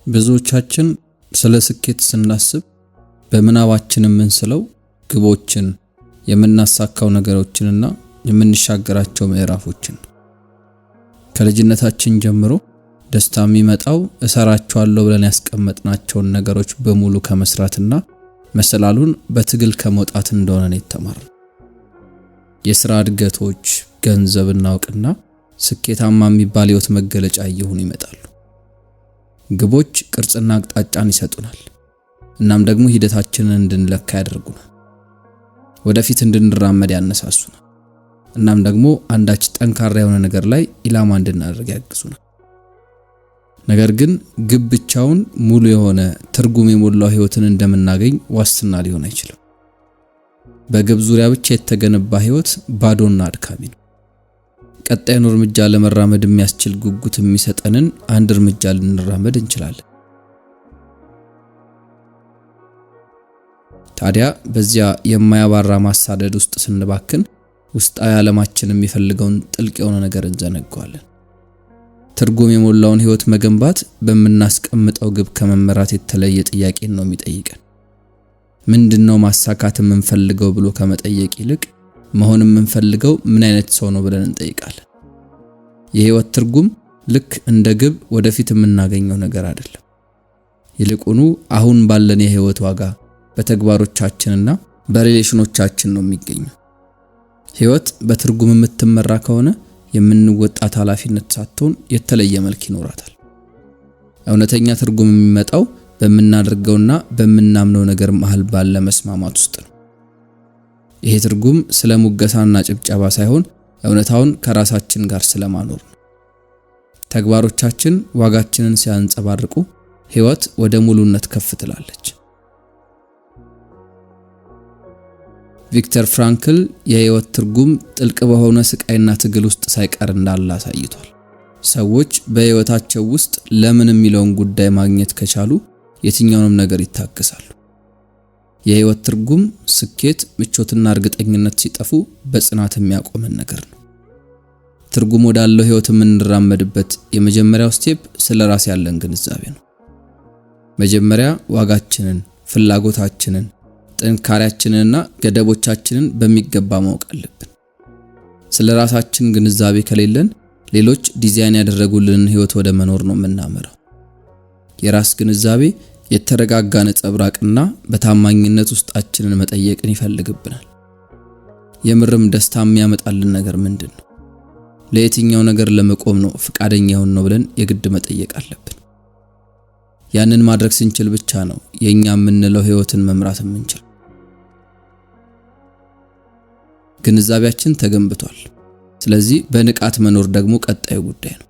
ብዙዎቻችን ስለ ስኬት ስናስብ በምናባችን የምንስለው ግቦችን የምናሳካው ነገሮችንና የምንሻገራቸው ምዕራፎችን ከልጅነታችን ጀምሮ ደስታ የሚመጣው እሰራቸዋለሁ ብለን ያስቀመጥናቸውን ነገሮች በሙሉ ከመስራትና መሰላሉን በትግል ከመውጣት እንደሆነ ነው የተማርነው። የሥራ እድገቶች፣ ገንዘብና እውቅና ስኬታማ የሚባል ህይወት መገለጫ እየሆኑ ይመጣሉ። ግቦች ቅርጽና አቅጣጫን ይሰጡናል። እናም ደግሞ ሂደታችንን እንድንለካ ያደርጉናል። ወደፊት እንድንራመድ ያነሳሱናል። እናም ደግሞ አንዳች ጠንካራ የሆነ ነገር ላይ ኢላማ እንድናደርግ ያግዙናል። ነገር ግን ግብ ብቻውን ሙሉ የሆነ ትርጉም የሞላው ህይወትን እንደምናገኝ ዋስትና ሊሆን አይችልም። በግብ ዙሪያ ብቻ የተገነባ ህይወት ባዶና አድካሚ ነው። ቀጣዩን እርምጃ ለመራመድ የሚያስችል ጉጉት የሚሰጠንን አንድ እርምጃ ልንራመድ እንችላለን። ታዲያ በዚያ የማያባራ ማሳደድ ውስጥ ስንባክን ውስጣዊ ዓለማችን የሚፈልገውን ጥልቅ የሆነ ነገር እንዘነጋዋለን። ትርጉም የሞላውን ህይወት መገንባት በመናስቀምጠው ግብ ከመመራት የተለየ ጥያቄን ነው የሚጠይቀን። ምንድነው ማሳካት የምንፈልገው ብሎ ከመጠየቅ ይልቅ መሆን የምንፈልገው ምን አይነት ሰው ነው ብለን እንጠይቃለን። የህይወት ትርጉም ልክ እንደ ግብ ወደፊት የምናገኘው ነገር አይደለም። ይልቁኑ አሁን ባለን የህይወት ዋጋ በተግባሮቻችንና በሪሌሽኖቻችን ነው የሚገኘው። ህይወት በትርጉም የምትመራ ከሆነ የምንወጣት ኃላፊነት ሳትሆን የተለየ መልክ ይኖራታል። እውነተኛ ትርጉም የሚመጣው በመናደርገውና በመናምነው ነገር መሃል ባለ መስማማት ውስጥ ነው። ይሄ ትርጉም ስለ ሙገሳና ጭብጨባ ሳይሆን እውነታውን ከራሳችን ጋር ስለማኖር ነው። ተግባሮቻችን ዋጋችንን ሲያንጸባርቁ ህይወት ወደ ሙሉነት ከፍ ትላለች። ቪክተር ፍራንክል የህይወት ትርጉም ጥልቅ በሆነ ስቃይና ትግል ውስጥ ሳይቀር እንዳለ አሳይቷል። ሰዎች በህይወታቸው ውስጥ ለምን የሚለውን ጉዳይ ማግኘት ከቻሉ የትኛውንም ነገር ይታገሳሉ። የህይወት ትርጉም ስኬት፣ ምቾትና እርግጠኝነት ሲጠፉ በጽናት የሚያቆመን ነገር ነው። ትርጉም ወዳለው ህይወት የምንራመድበት የመጀመሪያው ስቴፕ ስለራስ ያለን ግንዛቤ ነው። መጀመሪያ ዋጋችንን፣ ፍላጎታችንን፣ ጥንካሬያችንንና ገደቦቻችንን በሚገባ ማወቅ አለብን። ስለራሳችን ግንዛቤ ከሌለን ሌሎች ዲዛይን ያደረጉልንን ህይወት ወደ መኖር ነው የምናመራው። የራስ ግንዛቤ የተረጋጋ ነጸብራቅና በታማኝነት ውስጣችንን መጠየቅን ይፈልግብናል። የምርም ደስታ የሚያመጣልን ነገር ምንድነው? ለየትኛው ነገር ለመቆም ነው ፍቃደኛ ሆነን ነው ብለን የግድ መጠየቅ አለብን። ያንን ማድረግ ስንችል ብቻ ነው የኛ የምንለው ህይወትን መምራት የምንችል። ግንዛቤያችን ተገንብቷል። ስለዚህ በንቃት መኖር ደግሞ ቀጣዩ ጉዳይ ነው።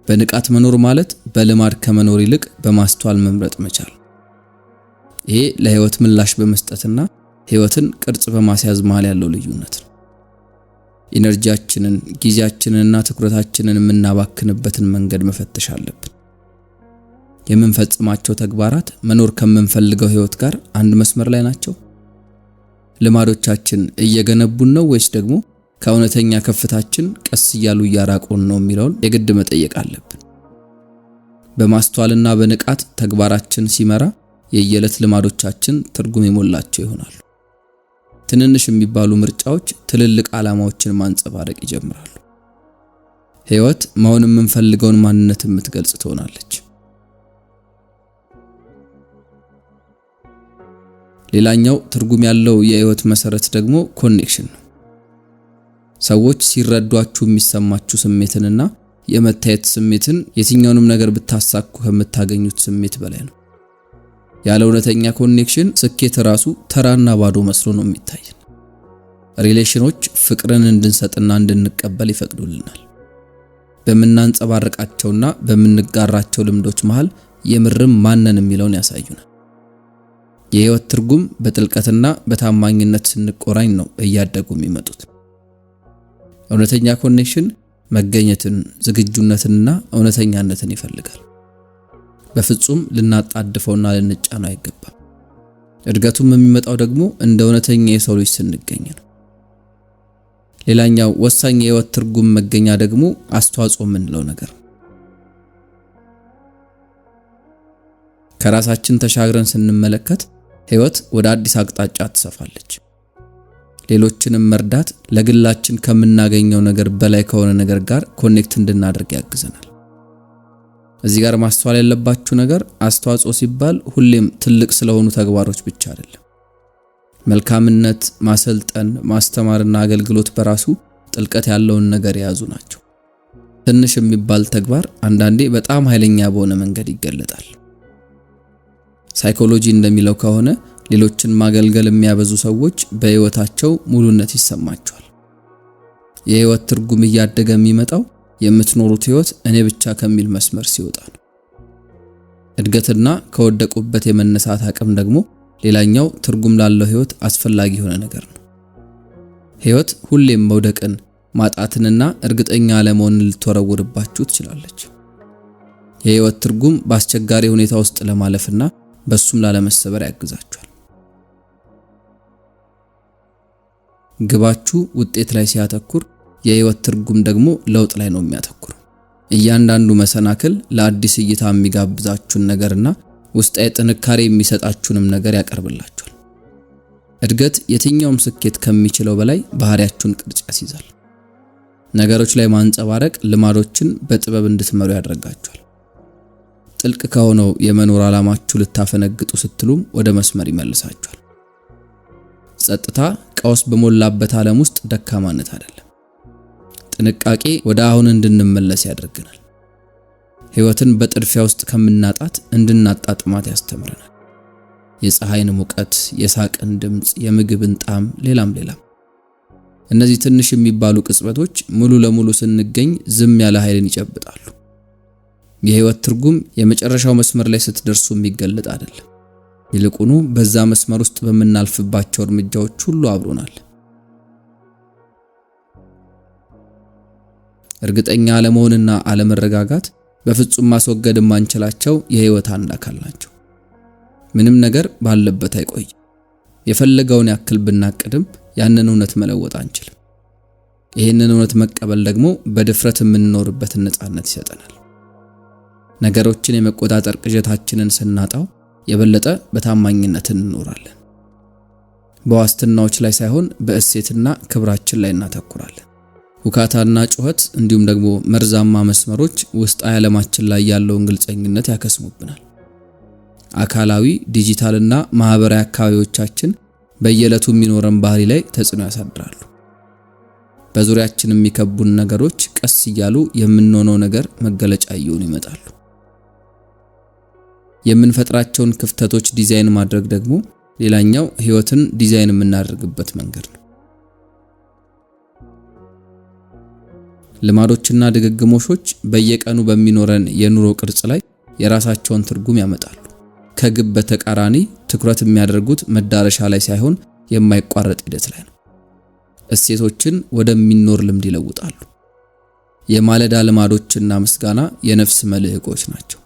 በንቃት መኖር ማለት በልማድ ከመኖር ይልቅ በማስተዋል መምረጥ መቻል። ይሄ ለህይወት ምላሽ በመስጠትና ህይወትን ቅርጽ በማስያዝ መሃል ያለው ልዩነት ነው። ኢነርጂያችንን፣ ጊዜያችንንና ትኩረታችንን የምናባክንበትን መንገድ መፈተሽ አለብን። የምንፈጽማቸው ተግባራት መኖር ከምንፈልገው ህይወት ጋር አንድ መስመር ላይ ናቸው? ልማዶቻችን እየገነቡን ነው ወይስ ደግሞ ከእውነተኛ ከፍታችን ቀስ እያሉ እያራቁን ነው የሚለውን የግድ መጠየቅ አለብን። በማስተዋልና በንቃት ተግባራችን ሲመራ የየዕለት ልማዶቻችን ትርጉም የሞላቸው ይሆናሉ። ትንንሽ የሚባሉ ምርጫዎች ትልልቅ ዓላማዎችን ማንጸባረቅ ይጀምራሉ። ህይወት መሆን የምንፈልገውን ማንነት የምትገልጽ ትሆናለች። ሌላኛው ትርጉም ያለው የህይወት መሰረት ደግሞ ኮኔክሽን ነው። ሰዎች ሲረዷችሁ የሚሰማችሁ ስሜትንና የመታየት ስሜትን የትኛውንም ነገር ብታሳኩ ከምታገኙት ስሜት በላይ ነው። ያለ እውነተኛ ኮኔክሽን ስኬት ራሱ ተራና ባዶ መስሎ ነው የሚታየን። ሪሌሽኖች ፍቅርን እንድንሰጥና እንድንቀበል ይፈቅዱልናል። በመናንጸባረቃቸውና በመንጋራቸው ልምዶች መሃል የምርም ማንነን የሚለውን ያሳዩናል። የህይወት ትርጉም በጥልቀትና በታማኝነት ስንቆራኝ ነው እያደጉ የሚመጡት። እውነተኛ ኮኔክሽን መገኘትን፣ ዝግጁነትንና እውነተኛነትን ይፈልጋል። በፍጹም ልናጣድፈውና ልንጫነው አይገባም። እድገቱም የሚመጣው ደግሞ እንደ እውነተኛ የሰው ልጅ ስንገኝ ነው። ሌላኛው ወሳኝ የህይወት ትርጉም መገኛ ደግሞ አስተዋጽኦ የምንለው ነገር። ከራሳችን ተሻግረን ስንመለከት ህይወት ወደ አዲስ አቅጣጫ ትሰፋለች። ሌሎችንም መርዳት ለግላችን ከምናገኘው ነገር በላይ ከሆነ ነገር ጋር ኮኔክት እንድናደርግ ያግዘናል። እዚህ ጋር ማስተዋል ያለባችሁ ነገር አስተዋጽኦ ሲባል ሁሌም ትልቅ ስለሆኑ ተግባሮች ብቻ አይደለም። መልካምነት፣ ማሰልጠን፣ ማስተማርና አገልግሎት በራሱ ጥልቀት ያለውን ነገር የያዙ ናቸው። ትንሽ የሚባል ተግባር አንዳንዴ በጣም ኃይለኛ በሆነ መንገድ ይገለጣል። ሳይኮሎጂ እንደሚለው ከሆነ ሌሎችን ማገልገል የሚያበዙ ሰዎች በህይወታቸው ሙሉነት ይሰማቸዋል። የህይወት ትርጉም እያደገ የሚመጣው የምትኖሩት ህይወት እኔ ብቻ ከሚል መስመር ሲወጣ ነው። እድገትና ከወደቁበት የመነሳት አቅም ደግሞ ሌላኛው ትርጉም ላለው ህይወት አስፈላጊ የሆነ ነገር ነው። ህይወት ሁሌም መውደቅን፣ ማጣትንና እርግጠኛ አለመሆንን ልትወረውርባችሁ ትችላለች። የህይወት ትርጉም በአስቸጋሪ ሁኔታ ውስጥ ለማለፍና በሱም ላለመሰበር ያግዛችኋል። ግባችሁ ውጤት ላይ ሲያተኩር የህይወት ትርጉም ደግሞ ለውጥ ላይ ነው የሚያተኩረው። እያንዳንዱ መሰናክል ለአዲስ እይታ የሚጋብዛችሁን ነገርና ውስጣዊ ጥንካሬ የሚሰጣችሁንም ነገር ያቀርብላችኋል። እድገት የትኛውም ስኬት ከሚችለው በላይ ባህሪያችሁን ቅርጽ ያስይዛል። ነገሮች ላይ ማንጸባረቅ ልማዶችን በጥበብ እንድትመሩ ያደርጋችኋል። ጥልቅ ከሆነው የመኖር ዓላማችሁ ልታፈነግጡ ስትሉም ወደ መስመር ይመልሳችኋል። ጸጥታ ቀውስ በሞላበት ዓለም ውስጥ ደካማነት አይደለም፣ ጥንቃቄ ወደ አሁን እንድንመለስ ያደርገናል። ህይወትን በጥድፊያ ውስጥ ከምናጣት እንድናጣጥማት ያስተምረናል። የፀሐይን ሙቀት፣ የሳቅን ድምጽ፣ የምግብን ጣዕም፣ ሌላም እነዚህ ትንሽ የሚባሉ ቅጽበቶች ሙሉ ለሙሉ ስንገኝ ዝም ያለ ኃይልን ይጨብጣሉ። የህይወት ትርጉም የመጨረሻው መስመር ላይ ስትደርሱ የሚገለጥ አይደለም። ይልቁኑ በዛ መስመር ውስጥ በመናልፍባቸው እርምጃዎች ሁሉ አብሮናል። እርግጠኛ አለመሆንና አለመረጋጋት በፍጹም ማስወገድ የማንችላቸው የህይወት አንድ አካል ናቸው። ምንም ነገር ባለበት አይቆይም። የፈለገውን ያክል ብናቅድም ያንን እውነት መለወጥ አንችልም። ይህንን እውነት መቀበል ደግሞ በድፍረት የምንኖርበትን ነፃነት ይሰጠናል። ነገሮችን የመቆጣጠር ቅዠታችንን ስናጣው የበለጠ በታማኝነት እንኖራለን። በዋስትናዎች ላይ ሳይሆን በእሴትና ክብራችን ላይ እናተኩራለን። ሁካታና ጩኸት እንዲሁም ደግሞ መርዛማ መስመሮች ውስጣዊ ዓለማችን ላይ ያለውን ግልጸኝነት ያከስሙብናል። አካላዊ፣ ዲጂታልና ማህበራዊ አካባቢዎቻችን በየዕለቱ የሚኖረን ባህሪ ላይ ተጽዕኖ ያሳድራሉ። በዙሪያችን የሚከቡን ነገሮች ቀስ እያሉ የምንሆነው ነገር መገለጫ እየሆኑ ይመጣሉ። የምንፈጥራቸውን ክፍተቶች ዲዛይን ማድረግ ደግሞ ሌላኛው ህይወትን ዲዛይን የምናደርግበት መንገድ ነው። ልማዶችና ድግግሞሾች በየቀኑ በሚኖረን የኑሮ ቅርጽ ላይ የራሳቸውን ትርጉም ያመጣሉ። ከግብ በተቃራኒ ትኩረት የሚያደርጉት መዳረሻ ላይ ሳይሆን የማይቋረጥ ሂደት ላይ ነው። እሴቶችን ወደሚኖር ልምድ ይለውጣሉ። የማለዳ ልማዶችና ምስጋና የነፍስ መልህቆች ናቸው።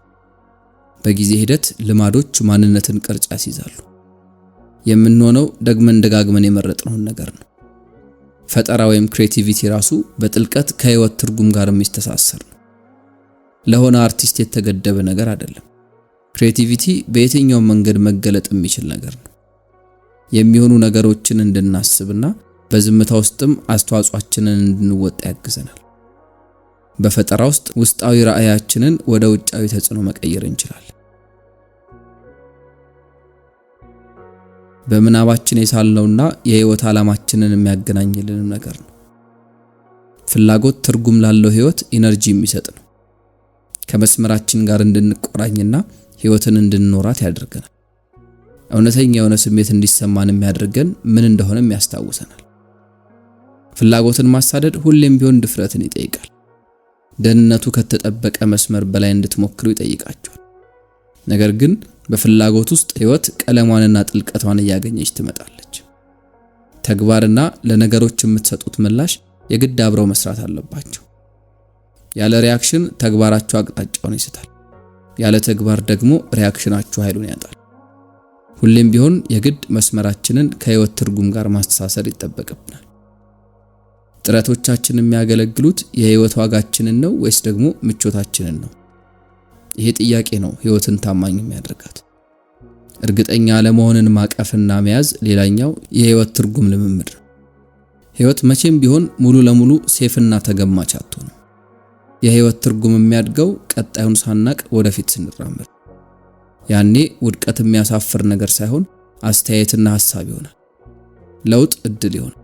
በጊዜ ሂደት ልማዶች ማንነትን ቅርጽ ያስይዛሉ። የምንሆነው ደግመን ደጋግመን የመረጥነውን ነገር ነው። ፈጠራ ወይም ክሬቲቪቲ ራሱ በጥልቀት ከህይወት ትርጉም ጋር የሚስተሳሰር ነው። ለሆነ አርቲስት የተገደበ ነገር አይደለም። ክሬቲቪቲ በየትኛው መንገድ መገለጥ የሚችል ነገር ነው። የሚሆኑ ነገሮችን እንድናስብና በዝምታ ውስጥም አስተዋጽኦአችንን እንድንወጣ ያግዘናል። በፈጠራ ውስጥ ውስጣዊ ራእያችንን ወደ ውጫዊ ተጽዕኖ መቀየር እንችላለን። በምናባችን የሳልነውና የህይወት ዓላማችንን የሚያገናኝልን ነገር ነው። ፍላጎት ትርጉም ላለው ህይወት ኢነርጂ የሚሰጥ ነው። ከመስመራችን ጋር እንድንቆራኝና ህይወትን እንድንኖራት ያደርገናል። እውነተኛ የሆነ ስሜት እንዲሰማን የሚያደርገን ምን እንደሆነም ያስታውሰናል። ፍላጎትን ማሳደድ ሁሌም ቢሆን ድፍረትን ይጠይቃል። ደህንነቱ ከተጠበቀ መስመር በላይ እንድትሞክሩ ይጠይቃችኋል። ነገር ግን በፍላጎት ውስጥ ህይወት ቀለሟንና ጥልቀቷን እያገኘች ትመጣለች። ተግባርና ለነገሮች የምትሰጡት ምላሽ የግድ አብረው መስራት አለባቸው። ያለ ሪአክሽን ተግባራችሁ አቅጣጫውን ይስታል። ያለ ተግባር ደግሞ ሪአክሽናችሁ ኃይሉን ያጣል። ሁሌም ቢሆን የግድ መስመራችንን ከህይወት ትርጉም ጋር ማስተሳሰር ይጠበቅብናል። ጥረቶቻችን የሚያገለግሉት የህይወት ዋጋችንን ነው ወይስ ደግሞ ምቾታችንን ነው? ይሄ ጥያቄ ነው ህይወትን ታማኝ የሚያደርጋት። እርግጠኛ ለመሆንን ማቀፍና መያዝ ሌላኛው የህይወት ትርጉም ልምምድ ነው። ህይወት መቼም ቢሆን ሙሉ ለሙሉ ሴፍና ተገማች አትሆንም። የህይወት ትርጉም የሚያድገው ቀጣዩን ሳናቅ ወደፊት ስንራመድ። ያኔ ውድቀት የሚያሳፍር ነገር ሳይሆን አስተያየትና ሐሳብ ይሆናል። ለውጥ እድል ይሆናል።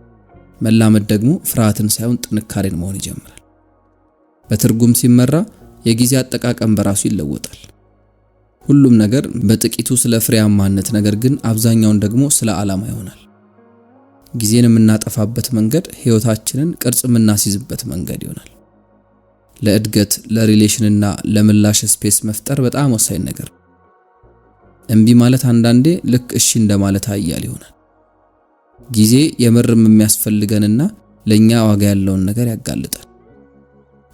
መላመድ ደግሞ ፍርሃትን ሳይሆን ጥንካሬን መሆን ይጀምራል። በትርጉም ሲመራ የጊዜ አጠቃቀም በራሱ ይለወጣል። ሁሉም ነገር በጥቂቱ ስለ ፍሬያማነት፣ ነገር ግን አብዛኛውን ደግሞ ስለ ዓላማ ይሆናል። ጊዜን የምናጠፋበት መንገድ ህይወታችንን ቅርጽ የምናስይዝበት መንገድ ይሆናል። ለእድገት፣ ለሪሌሽንና ለምላሽ ስፔስ መፍጠር በጣም ወሳኝ ነገር ነው። እምቢ ማለት አንዳንዴ ልክ እሺ እንደማለት ኃያል ይሆናል። ጊዜ የምርም የሚያስፈልገንና ለኛ ዋጋ ያለውን ነገር ያጋልጣል።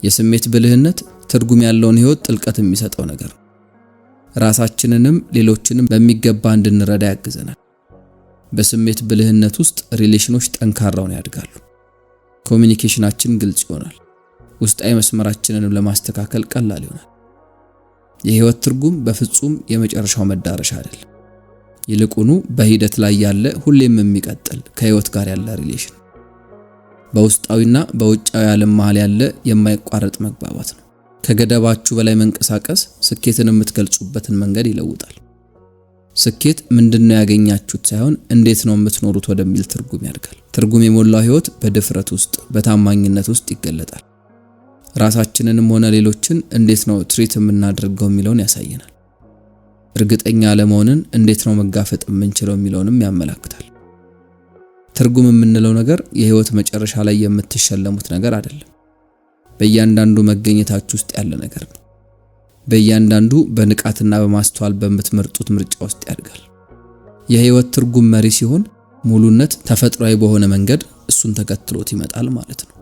የስሜት ብልህነት ትርጉም ያለውን ህይወት ጥልቀት የሚሰጠው ነገር ነው። ራሳችንንም ሌሎችንም በሚገባ እንድንረዳ ያግዘናል። በስሜት ብልህነት ውስጥ ሪሌሽኖች ጠንካራውን ያድጋሉ። ኮሚኒኬሽናችን ግልጽ ይሆናል። ውስጣዊ መስመራችንንም ለማስተካከል ቀላል ይሆናል። የህይወት ትርጉም በፍጹም የመጨረሻው መዳረሻ አይደለም። ይልቁኑ በሂደት ላይ ያለ ሁሌም የሚቀጥል ከህይወት ጋር ያለ ሪሌሽን፣ በውስጣዊና በውጫዊ ዓለም መሃል ያለ የማይቋረጥ መግባባት ነው። ከገደባችሁ በላይ መንቀሳቀስ ስኬትን የምትገልጹበትን መንገድ ይለውጣል። ስኬት ምንድነው ያገኛችሁት ሳይሆን እንዴት ነው የምትኖሩት ወደሚል ትርጉም ያድጋል። ትርጉም የሞላው ህይወት በድፍረት ውስጥ፣ በታማኝነት ውስጥ ይገለጣል። ራሳችንንም ሆነ ሌሎችን እንዴት ነው ትሪት የምናደርገው የሚለውን ያሳየናል። እርግጠኛ ለመሆንን እንዴት ነው መጋፈጥ የምንችለው የሚለውንም ያመላክታል። ትርጉም የምንለው ነገር የህይወት መጨረሻ ላይ የምትሸለሙት ነገር አይደለም። በእያንዳንዱ መገኘታችሁ ውስጥ ያለ ነገር ነው። በእያንዳንዱ በንቃትና በማስተዋል በምትመርጡት ምርጫ ውስጥ ያድጋል። የህይወት ትርጉም መሪ ሲሆን ሙሉነት ተፈጥሯዊ በሆነ መንገድ እሱን ተከትሎት ይመጣል ማለት ነው።